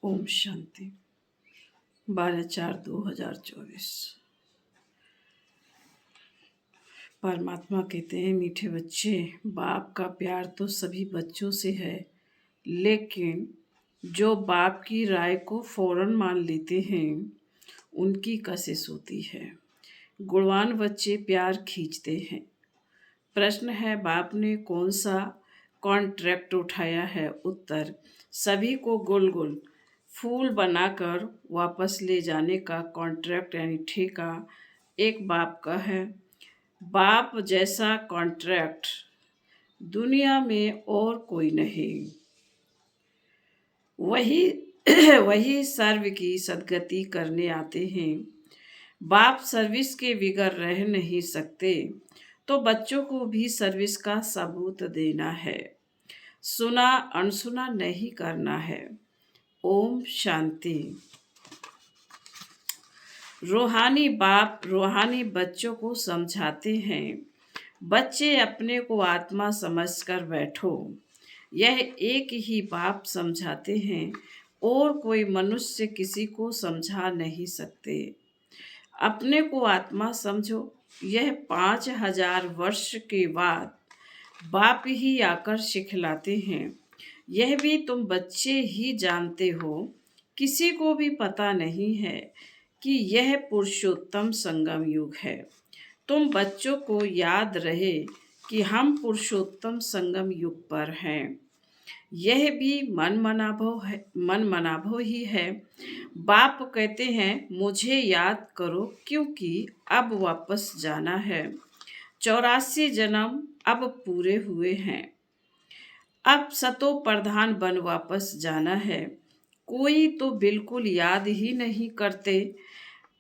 ओम शांति। 12/4/2024। परमात्मा कहते हैं, मीठे बच्चे, बाप का प्यार तो सभी बच्चों से है, लेकिन जो बाप की राय को फौरन मान लेते हैं उनकी कशिश होती है। गुणवान बच्चे प्यार खींचते हैं। प्रश्न है, बाप ने कौन सा कॉन्ट्रैक्ट उठाया है? उत्तर, सभी को गोल गोल फूल बनाकर वापस ले जाने का कॉन्ट्रैक्ट यानी ठेका एक बाप का है। बाप जैसा कॉन्ट्रैक्ट दुनिया में और कोई नहीं। वही वही सर्व की सदगति करने आते हैं। बाप सर्विस के बिगड़ रह नहीं सकते, तो बच्चों को भी सर्विस का सबूत देना है। सुना अनसुना नहीं करना है। ओम शांति। रूहानी बाप रूहानी बच्चों को समझाते हैं, बच्चे अपने को आत्मा समझकर बैठो। यह एक ही बाप समझाते हैं और कोई मनुष्य किसी को समझा नहीं सकते। अपने को आत्मा समझो। यह 5000 वर्ष के बाद बाप ही आकर सिखलाते हैं। यह भी तुम बच्चे ही जानते हो, किसी को भी पता नहीं है कि यह पुरुषोत्तम संगम युग है। तुम बच्चों को याद रहे कि हम पुरुषोत्तम संगम युग पर हैं। यह भी मन मनाभव ही है। बाप कहते हैं, मुझे याद करो, क्योंकि अब वापस जाना है। 84 जन्म अब पूरे हुए हैं। अब सतो प्रधान बन वापस जाना है। कोई तो बिल्कुल याद ही नहीं करते।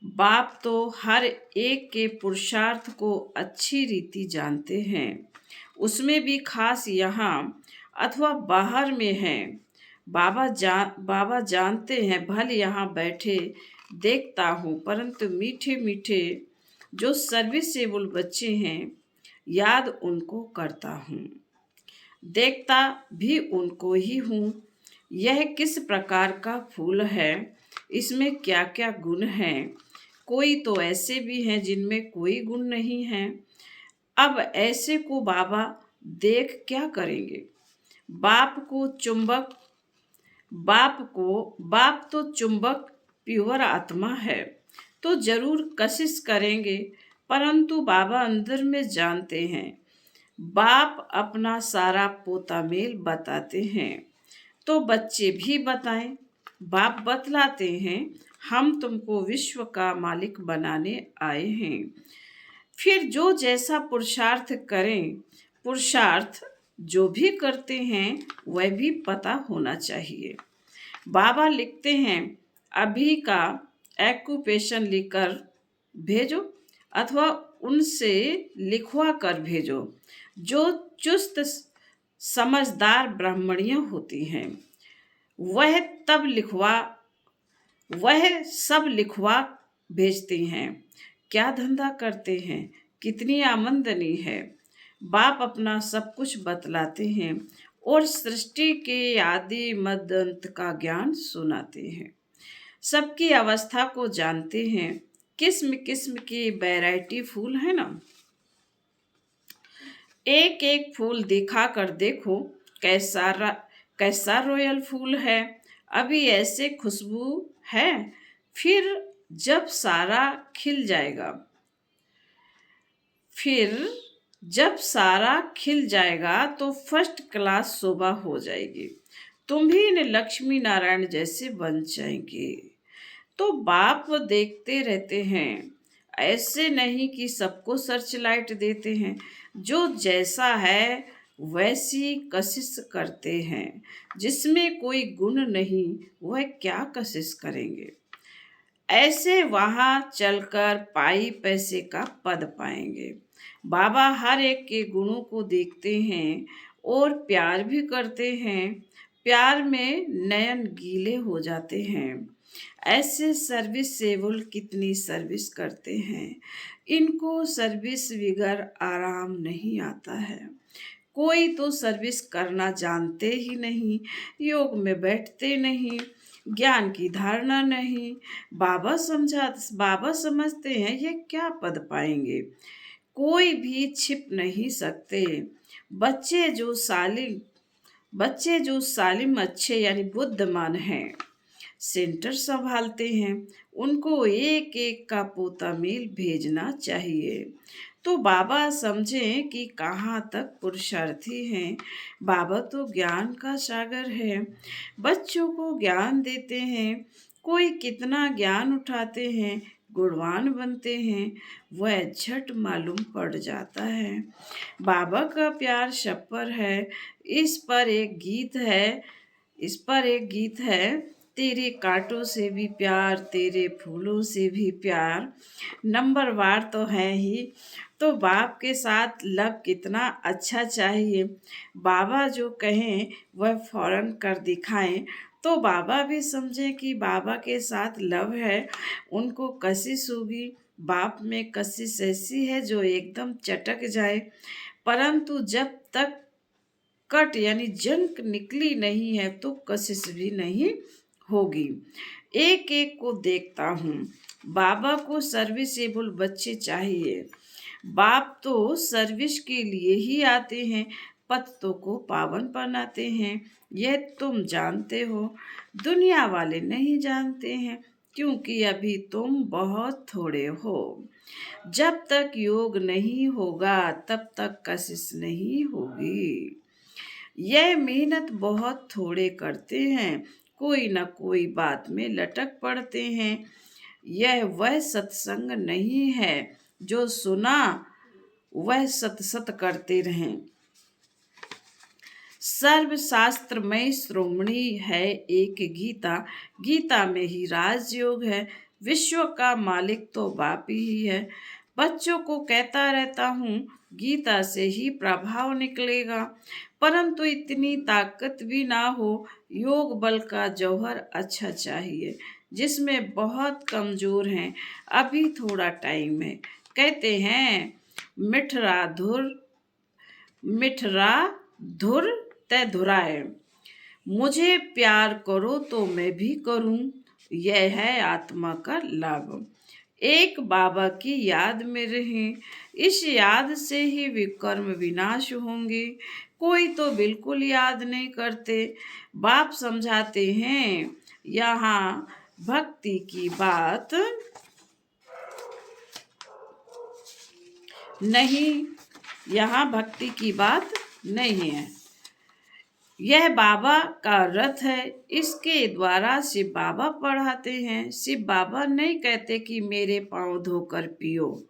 बाप तो हर एक के पुरुषार्थ को अच्छी रीति जानते हैं, उसमें भी खास यहाँ अथवा बाहर में है। बाबा जानते हैं, भले यहाँ बैठे देखता हूँ, परंतु मीठे मीठे जो सर्विसेबल बच्चे हैं, याद उनको करता हूँ, देखता भी उनको ही हूँ। यह किस प्रकार का फूल है, इसमें क्या क्या गुण हैं? कोई तो ऐसे भी हैं जिनमें कोई गुण नहीं है। अब ऐसे को बाबा देख क्या करेंगे? बाप तो चुंबक प्योर आत्मा है, तो जरूर कशिश करेंगे, परंतु बाबा अंदर में जानते हैं। बाप अपना सारा पोता मेल बताते हैं, तो बच्चे भी बताएं। बाप बतलाते हैं, हम तुमको विश्व का मालिक बनाने आए हैं। फिर जो जैसा पुरुषार्थ करें, पुरुषार्थ जो भी करते हैं वह भी पता होना चाहिए। बाबा लिखते हैं, अभी का एक्यूपेशन लिखकर भेजो अथवा उनसे लिखवा कर भेजो। जो चुस्त समझदार ब्राह्मणियाँ होती हैं, वह सब लिखवा भेजती हैं। क्या धंधा करते हैं, कितनी आमदनी है? बाप अपना सब कुछ बतलाते हैं और सृष्टि के आदि मध्य अंत का ज्ञान सुनाते हैं। सबकी अवस्था को जानते हैं। किस्म किस्म की वैरायटी फूल है ना, एक एक फूल दिखा कर देखो कैसा रॉयल फूल है। अभी ऐसे खुशबू है, फिर जब सारा खिल जाएगा तो फर्स्ट क्लास शोभा हो जाएगी। तुम भी इन लक्ष्मी नारायण जैसे बन जाएंगे। तो बाप देखते रहते हैं, ऐसे नहीं कि सबको सर्च लाइट देते हैं। जो जैसा है वैसी कशिश करते हैं। जिसमें कोई गुण नहीं, वह क्या कशिश करेंगे? ऐसे वहाँ चलकर पाई पैसे का पद पाएंगे। बाबा हर एक के गुणों को देखते हैं और प्यार भी करते हैं। प्यार में नयन गीले हो जाते हैं। ऐसे सर्विसेबल कितनी सर्विस करते हैं, इनको सर्विस बिगर आराम नहीं आता है। कोई तो सर्विस करना जानते ही नहीं, योग में बैठते नहीं, ज्ञान की धारणा नहीं। बाबा समझते हैं ये क्या पद पाएंगे, कोई भी छिप नहीं सकते। बच्चे जो सालिम बच्चे जो सालिम अच्छे यानी बुद्धिमान हैं, सेंटर संभालते हैं, उनको एक एक का पोता मील भेजना चाहिए। तो बाबा समझें कि कहाँ तक पुरुषार्थी हैं। बाबा तो ज्ञान का सागर है, बच्चों को ज्ञान देते हैं। कोई कितना ज्ञान उठाते हैं, गुणवान बनते हैं, वह झट मालूम पड़ जाता है। बाबा का प्यार सब पर है। इस पर एक गीत है इस पर एक गीत है, तेरे कांटों से भी प्यार, तेरे फूलों से भी प्यार। नंबरवार तो है ही, तो बाप के साथ लव कितना अच्छा चाहिए। बाबा जो कहें वह फौरन कर दिखाएं, तो बाबा भी समझें कि बाबा के साथ लव है। उनको कशिश होगी, बाप में कशिश ऐसी है जो एकदम चटक जाए, परंतु जब तक कट यानी जंक निकली नहीं है तो कशिश भी नहीं होगी। एक एक को देखता हूँ। बाबा को सर्विसेबल बच्चे चाहिए। बाप तो सर्विस के लिए ही आते हैं, पत्तों को पावन बनाते हैं। यह तुम जानते हो, दुनिया वाले नहीं जानते हैं, क्योंकि अभी तुम बहुत थोड़े हो। जब तक योग नहीं होगा तब तक कशिश नहीं होगी। यह मेहनत बहुत थोड़े करते हैं, कोई न कोई बात में लटक पड़ते हैं। यह वह सत्संग नहीं है जो सुना वह सत सत करते रहें। सर्वशास्त्रमय श्रोमणी है एक गीता, गीता में ही राजयोग है। विश्व का मालिक तो बाप ही है। बच्चों को कहता रहता हूँ गीता से ही प्रभाव निकलेगा, परंतु इतनी ताकत भी ना हो। योग बल का जौहर अच्छा चाहिए, जिसमें बहुत कमजोर हैं। अभी थोड़ा टाइम है। कहते हैं मिठरा धुर तय धुराए। मुझे प्यार करो तो मैं भी करूं, यह है आत्मा का लाभ। एक बाबा की याद में रहें, इस याद से ही विकर्म विनाश होंगे। कोई तो बिल्कुल याद नहीं करते। बाप समझाते हैं यहाँ भक्ति की बात नहीं यहाँ भक्ति की बात नहीं है। यह बाबा का रथ है, इसके द्वारा शिव बाबा पढ़ाते हैं। शिव बाबा नहीं कहते कि मेरे पाँव धोकर पियो।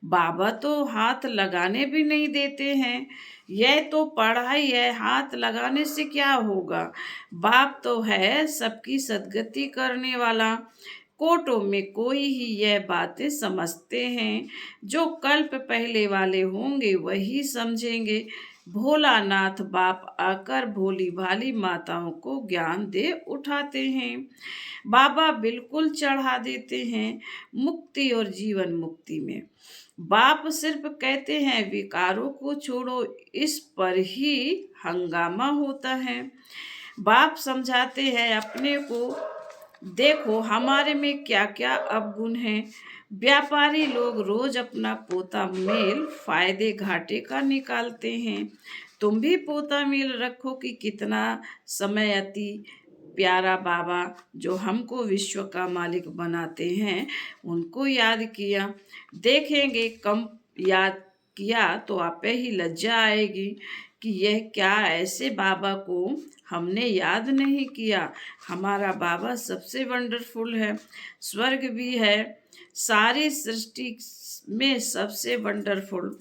बाबा तो हाथ लगाने भी नहीं देते हैं। यह तो पढ़ाई है, हाथ लगाने से क्या होगा। बाप तो है सबकी सद्गति करने वाला। कोटों में कोई ही यह बातें समझते हैं, जो कल्प पहले वाले होंगे वही समझेंगे। भोलानाथ बाप आकर भोली भाली माताओं को ज्ञान दे उठाते हैं। बाबा बिल्कुल चढ़ा देते हैं मुक्ति और जीवन मुक्ति में। बाप सिर्फ कहते हैं विकारों को छोड़ो, इस पर ही हंगामा होता है। बाप समझाते हैं अपने को देखो हमारे में क्या क्या अवगुण है। व्यापारी लोग रोज अपना पोता मेल फायदे घाटे का निकालते हैं। तुम भी पोता मेल रखो कि कितना समय अति प्यारा बाबा जो हमको विश्व का मालिक बनाते हैं उनको याद किया। देखेंगे कम याद किया तो आपे ही लज्जा आएगी कि यह क्या ऐसे बाबा को हमने याद नहीं किया। हमारा बाबा सबसे वंडरफुल है, स्वर्ग भी है, सारी सृष्टि में सबसे वंडरफुल।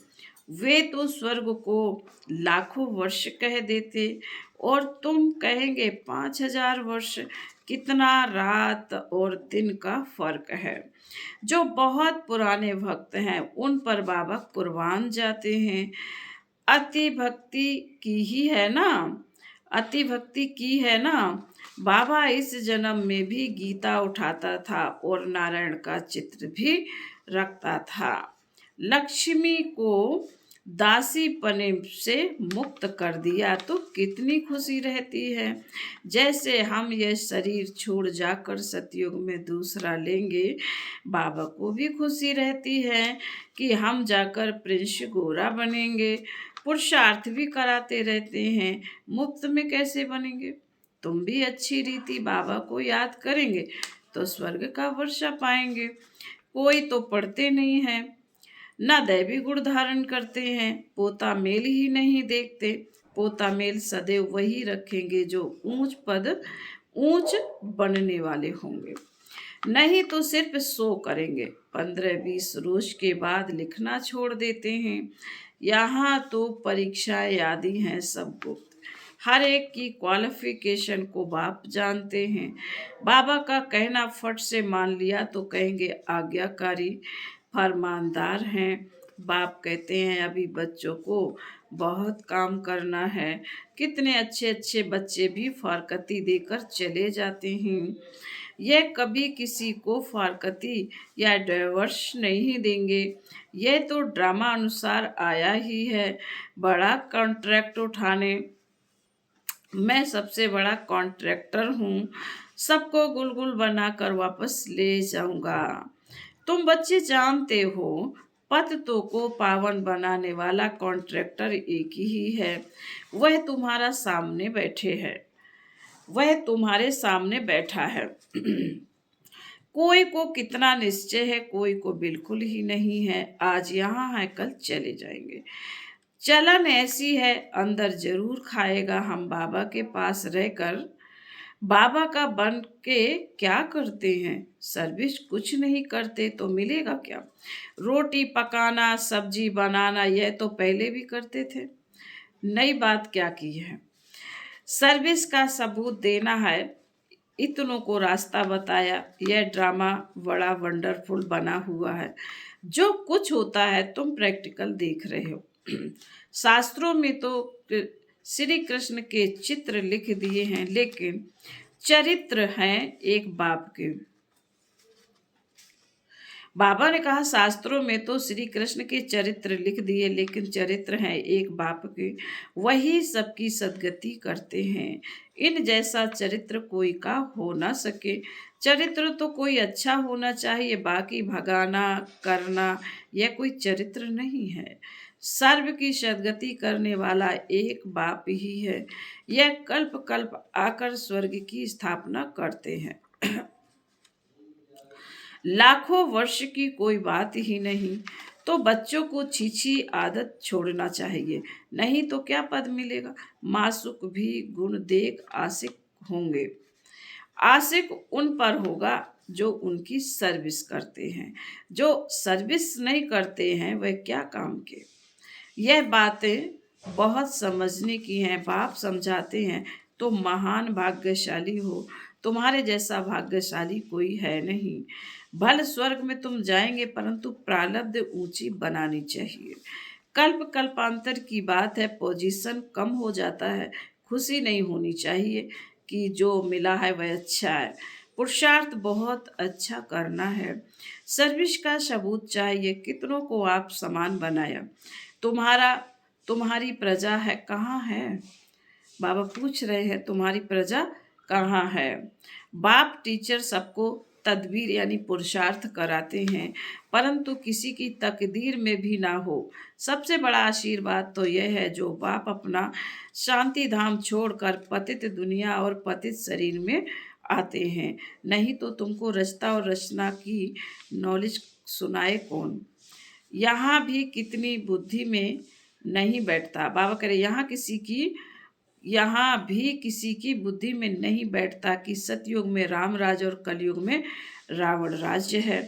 वे तो स्वर्ग को लाखों वर्ष कह देते और तुम कहेंगे 5000 वर्ष। कितना रात और दिन का फर्क है। जो बहुत पुराने भक्त हैं उन पर बाबा कुर्बान जाते हैं। अति भक्ति की ही है ना अति भक्ति की है ना। बाबा इस जन्म में भी गीता उठाता था और नारायण का चित्र भी रखता था। लक्ष्मी को दासीपने से मुक्त कर दिया तो कितनी खुशी रहती है। जैसे हम यह शरीर छोड़ जाकर सतयुग में दूसरा लेंगे, बाबा को भी खुशी रहती है कि हम जाकर प्रिंस गोरा बनेंगे। पुरुषार्थ भी कराते रहते हैं, मुफ्त में कैसे बनेंगे। तुम भी अच्छी रीति बाबा को याद करेंगे तो स्वर्ग का वर्षा पाएंगे। कोई तो पढ़ते नहीं है, न दैवी गुण धारण करते हैं, पोता मेल ही नहीं देखते। पोता मेल सदैव वही रखेंगे जो ऊंच बनने वाले होंगे, नहीं तो सिर्फ सो करेंगे। 15-20 रोज के बाद लिखना छोड़ देते हैं। यहाँ तो परीक्षाएं आदि हैं सब गुप्त। हर एक की क्वालिफिकेशन को बाप जानते हैं। बाबा का कहना फट से मान लिया तो कहेंगे आज्ञाकारी फरमानदार हैं। बाप कहते हैं अभी बच्चों को बहुत काम करना है। कितने अच्छे अच्छे बच्चे भी फारकती देकर चले जाते हैं। यह कभी किसी को फारकती या डाइवर्स नहीं देंगे। यह तो ड्रामा अनुसार आया ही है। बड़ा कॉन्ट्रैक्ट उठाने, मैं सबसे बड़ा कॉन्ट्रैक्टर हूँ, सबको गुलगुल बनाकर वापस ले जाऊंगा। तुम बच्चे जानते हो पतितों को पावन बनाने वाला कॉन्ट्रैक्टर एक ही है। वह तुम्हारा सामने बैठे है, वह तुम्हारे सामने बैठा है। कोई को कितना निश्चय है, कोई को बिल्कुल ही नहीं है। आज यहाँ है कल चले जाएंगे। चलन ऐसी है, अंदर जरूर खाएगा। हम बाबा के पास रहकर बाबा का बन के क्या करते हैं। सर्विस कुछ नहीं करते तो मिलेगा क्या। रोटी पकाना, सब्जी बनाना, यह तो पहले भी करते थे, नई बात क्या की है। सर्विस का सबूत देना है, इतनों को रास्ता बताया। यह ड्रामा बड़ा वंडरफुल बना हुआ है। जो कुछ होता है तुम प्रैक्टिकल देख रहे हो। शास्त्रों में तो श्री कृष्ण के चित्र लिख दिए हैं, लेकिन चरित्र हैं एक बाप के। बाबा ने कहा शास्त्रों में तो श्री कृष्ण के चरित्र लिख दिए, लेकिन चरित्र हैं एक बाप के, वही सबकी सद्गति करते हैं। इन जैसा चरित्र कोई का हो ना सके। चरित्र तो कोई अच्छा होना चाहिए, बाकी भगाना करना यह कोई चरित्र नहीं है। सर्व की सद्गति करने वाला एक बाप ही है। यह कल्प कल्प आकर स्वर्ग की स्थापना करते हैं। लाखों वर्ष की कोई बात ही नहीं। तो बच्चों को छीछी आदत छोड़ना चाहिए, नहीं तो क्या पद मिलेगा। मासुक भी गुण देख आशिक होंगे। आशिक उन पर होगा जो उनकी सर्विस करते हैं। जो सर्विस नहीं करते हैं वह क्या काम के। यह बातें बहुत समझने की हैं। बाप समझाते हैं तो महान भाग्यशाली हो, तुम्हारे जैसा भाग्यशाली कोई है नहीं। भल स्वर्ग में तुम जाएंगे, परंतु प्रारब्ध ऊंची बनानी चाहिए। कल्प कल्पांतर की बात है, पोजीशन कम हो जाता है। खुशी नहीं होनी चाहिए कि जो मिला है वह अच्छा है। पुरुषार्थ बहुत अच्छा करना है। सर्विस का सबूत चाहिए। कितनों को आप समान बनाया। तुम्हारी प्रजा है कहाँ है। बाबा पूछ रहे हैं तुम्हारी प्रजा कहाँ है। बाप टीचर सबको तदबीर यानी पुरुषार्थ कराते हैं, परंतु किसी की तकदीर में भी ना हो। सबसे बड़ा आशीर्वाद तो यह है जो बाप अपना शांति धाम छोड़कर पतित दुनिया और पतित शरीर में आते हैं। नहीं तो तुमको रचता और रचना की नॉलेज सुनाए कौन। यहाँ भी कितनी बुद्धि में नहीं बैठता। बाबा कह रहे यहाँ भी किसी की बुद्धि में नहीं बैठता कि सतयुग में राम राज और कलयुग में रावण राज्य है।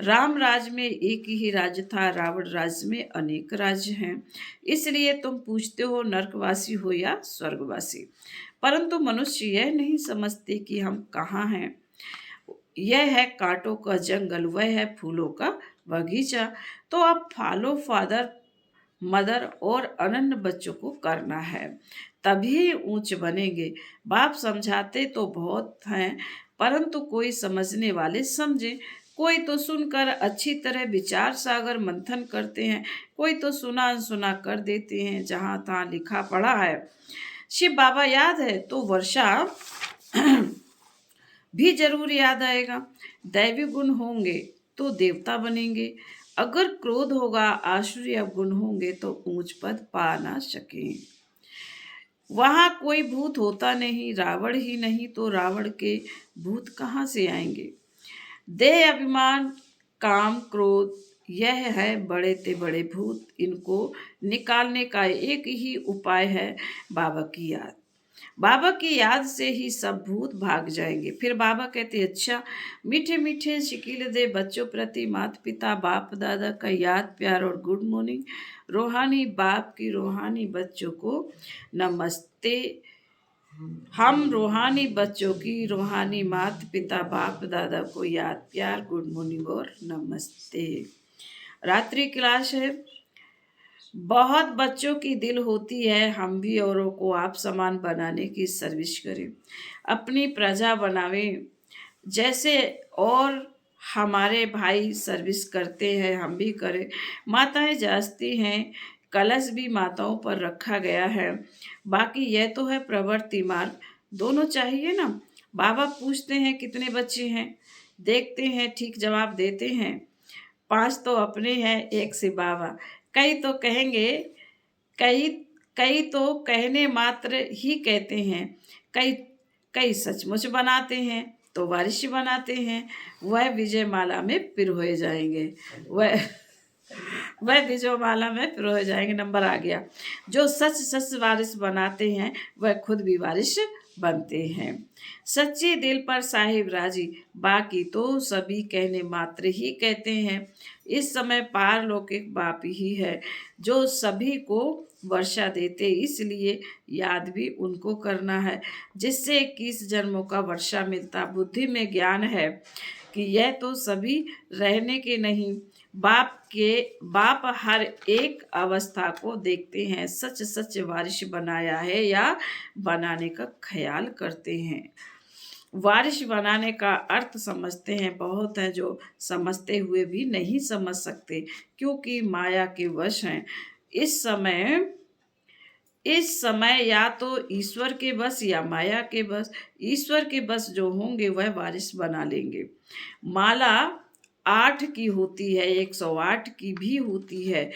राम राज में एक ही राज्य था, रावण राज्य में अनेक राज्य हैं। इसलिए तुम पूछते हो नरकवासी हो या स्वर्गवासी। परंतु मनुष्य यह नहीं समझते कि हम कहाँ हैं। यह है कांटों का जंगल, वह है फूलों का बगीचा। तो अब फॉलो फादर मदर और अनन्य बच्चों को करना है, तभी ऊंच बनेंगे। बाप समझाते तो बहुत हैं, परंतु कोई समझने वाले समझे। कोई तो सुनकर अच्छी तरह विचार सागर मंथन करते हैं, कोई तो सुना अनसुना कर देते हैं, जहाँ तहाँ लिखा पड़ा है। शिव बाबा याद है तो वर्षा भी जरूर याद आएगा। दैवी गुण होंगे तो देवता बनेंगे, अगर क्रोध होगा आसुरी अवगुण होंगे तो ऊंच पद पा ना सके। वहां कोई भूत होता नहीं, रावण ही नहीं तो रावण के भूत कहाँ से आएंगे। देह अभिमान काम क्रोध यह है बड़े ते बड़े भूत, इनको निकालने का एक ही उपाय है, बाबा की याद। बाबा की याद से ही सब भूत भाग जाएंगे। फिर बाबा कहते अच्छा, मीठे मीठे शिकील दे बच्चों प्रति माता पिता बाप दादा का याद प्यार और गुड मॉर्निंग। रूहानी बाप की रूहानी बच्चों को नमस्ते। हम रूहानी बच्चों की रूहानी माता पिता बाप दादा को याद प्यार गुड मॉर्निंग और नमस्ते। रात्रि क्लास है। बहुत बच्चों की दिल होती है हम भी औरों को आप समान बनाने की सर्विस करें, अपनी प्रजा बनावें जैसे और हमारे भाई सर्विस करते हैं हम भी करें। माताएं जागती हैं, कलश भी माताओं पर रखा गया है। बाकी यह तो है प्रवृत्ति मार्ग, दोनों चाहिए ना। बाबा पूछते हैं कितने बच्चे हैं, देखते हैं ठीक जवाब देते हैं। 5 तो अपने हैं, एक से बाबा। कई तो कहेंगे, कई कई तो कहने मात्र ही कहते हैं, कई कई सचमुच बनाते हैं तो वारिश बनाते हैं। वह विजय माला में पिरोए जाएंगे, वह विजय माला में पिरोए जाएंगे। नंबर आ गया। जो सच सच वारिस बनाते हैं वह खुद भी वारिस बनते हैं। सच्चे दिल पर साहिब राजी, बाकी तो सभी कहने मात्र ही कहते हैं। इस समय पारलौकिक बाप ही है जो सभी को वर्षा देते, इसलिए याद भी उनको करना है जिससे 21 जन्मों का वर्षा मिलता। बुद्धि में ज्ञान है कि यह तो सभी रहने के नहीं, बाप हर एक अवस्था को देखते हैं, सच सच वारिश बनाया है या बनाने का ख्याल करते हैं। वारिश बनाने का अर्थ समझते हैं, बहुत हैं जो समझते हुए भी नहीं समझ सकते क्योंकि माया के वश हैं। इस समय या तो ईश्वर के बस या माया के बस। ईश्वर के बस जो होंगे वह वारिस बना लेंगे। माला 8 की होती है, 108 की भी होती है।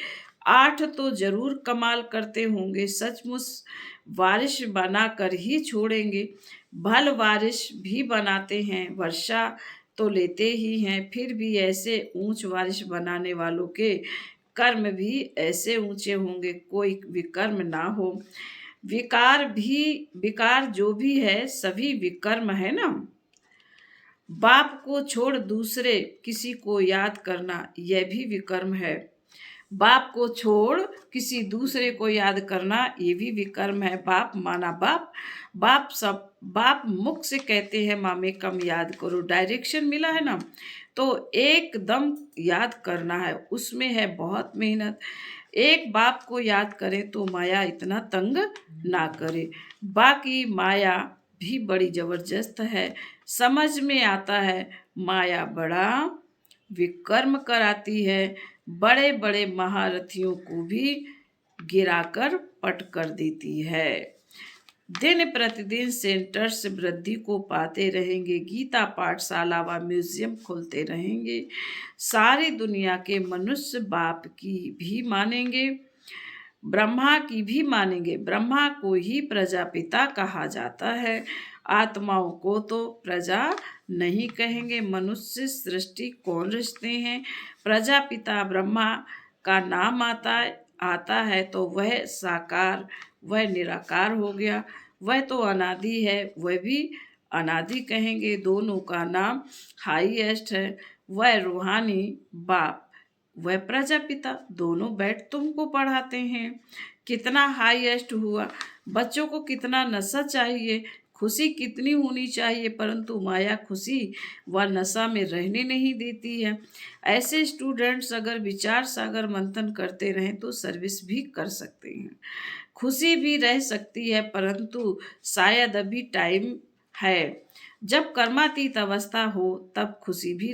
8 तो जरूर कमाल करते होंगे, सचमुच वारिस बना कर ही छोड़ेंगे। भल वारिस भी बनाते हैं, वर्षा तो लेते ही हैं, फिर भी ऐसे ऊंच वारिस बनाने वालों के कर्म भी ऐसे ऊंचे होंगे, कोई विकर्म ना हो। विकार जो भी है सभी विकर्म है ना। बाप को छोड़ दूसरे किसी को याद करना यह भी विकर्म है। बाप को छोड़ किसी दूसरे को याद करना ये भी विकर्म है। बाप माना बाप, बाप मुख से कहते हैं माँ में कम याद करो, डायरेक्शन मिला है ना तो एकदम याद करना है, उसमें है बहुत मेहनत। एक बाप को याद करें तो माया इतना तंग ना करे। बाकी माया भी बड़ी जबरदस्त है, समझ में आता है माया बड़ा विकर्म कराती है, बड़े बड़े महारथियों को भी गिराकर पट कर देती है। दिन प्रतिदिन सेंटर्स वृद्धि को पाते रहेंगे, गीता पाठशाला व म्यूजियम खोलते रहेंगे। सारी दुनिया के मनुष्य बाप की भी मानेंगे, ब्रह्मा की भी मानेंगे। ब्रह्मा को ही प्रजापिता कहा जाता है, आत्माओं को तो प्रजा नहीं कहेंगे। मनुष्य सृष्टि कौन रचते हैं, प्रजापिता ब्रह्मा का नाम आता है तो वह साकार वह निराकार हो गया, वह तो अनादि है, वह भी अनादि कहेंगे। दोनों का नाम हाईएस्ट है, वह रूहानी बाप वह प्रजापिता, दोनों बैठ तुमको पढ़ाते हैं। कितना हाईएस्ट हुआ। बच्चों को कितना नशा चाहिए, खुशी कितनी होनी चाहिए, परंतु माया खुशी व नशा में रहने नहीं देती है। ऐसे स्टूडेंट्स अगर विचार सागर मंथन करते रहें तो सर्विस भी कर सकते हैं, खुशी भी रह सकती है, परंतु शायद अभी टाइम है। जब कर्मातीत अवस्था हो तब खुशी भी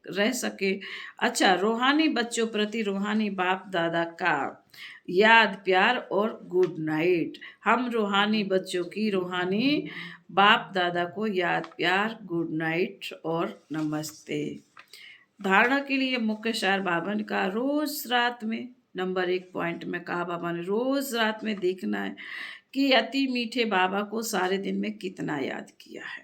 रह सके। अच्छा, रूहानी बच्चों प्रति रूहानी बाप दादा का याद, प्यार और गुड नाइट। हम रूहानी बच्चों की रूहानी बाप दादा को याद, प्यार, गुड नाइट और नमस्ते। धारणा के लिए मुख्य सार बाबा ने कहा, रोज रात में नंबर 1 पॉइंट में कहा बाबा ने, रोज रात में देखना है कि अति मीठे बाबा को सारे दिन में कितना याद किया है।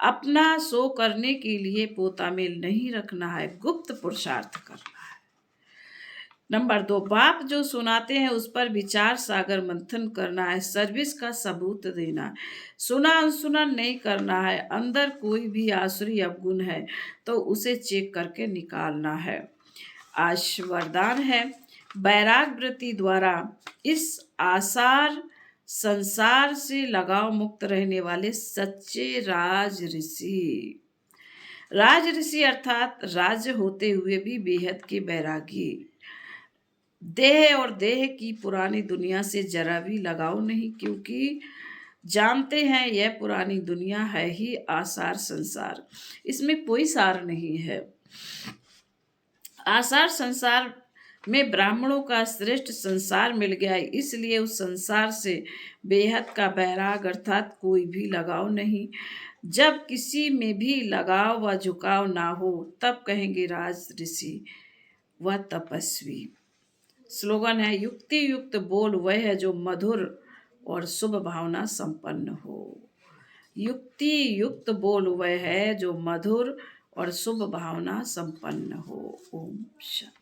अपना सो करने के लिए पोता मेल नहीं रखना है, गुप्त पुरुषार्थ करना है। नंबर 2, बाप जो सुनाते हैं उस पर विचार सागर मंथन करना है, सर्विस का सबूत देना है, सुना अनसुना नहीं करना है। अंदर कोई भी आसुरी अवगुण है तो उसे चेक करके निकालना है। आज वरदान है, वैराग वृत्ति द्वारा इस आसार संसार से लगाव मुक्त रहने वाले सच्चे राज ऋषि। राज ऋषि अर्थात राज्य होते हुए भी बेहद के बैरागी, देह और देह की पुरानी दुनिया से जरा भी लगाव नहीं, क्योंकि जानते हैं यह पुरानी दुनिया है ही आसार संसार, इसमें कोई सार नहीं है। आसार संसार में ब्राह्मणों का श्रेष्ठ संसार मिल गया, इसलिए उस संसार से बेहद का बैराग अर्थात कोई भी लगाव नहीं। जब किसी में भी लगाव व झुकाव ना हो तब कहेंगे राज ऋषि व तपस्वी। स्लोगन है, युक्ति युक्त बोल वह है जो मधुर और शुभ भावना संपन्न हो। युक्ति युक्त बोल वह है जो मधुर और शुभ भावना संपन्न हो। ओम शांति।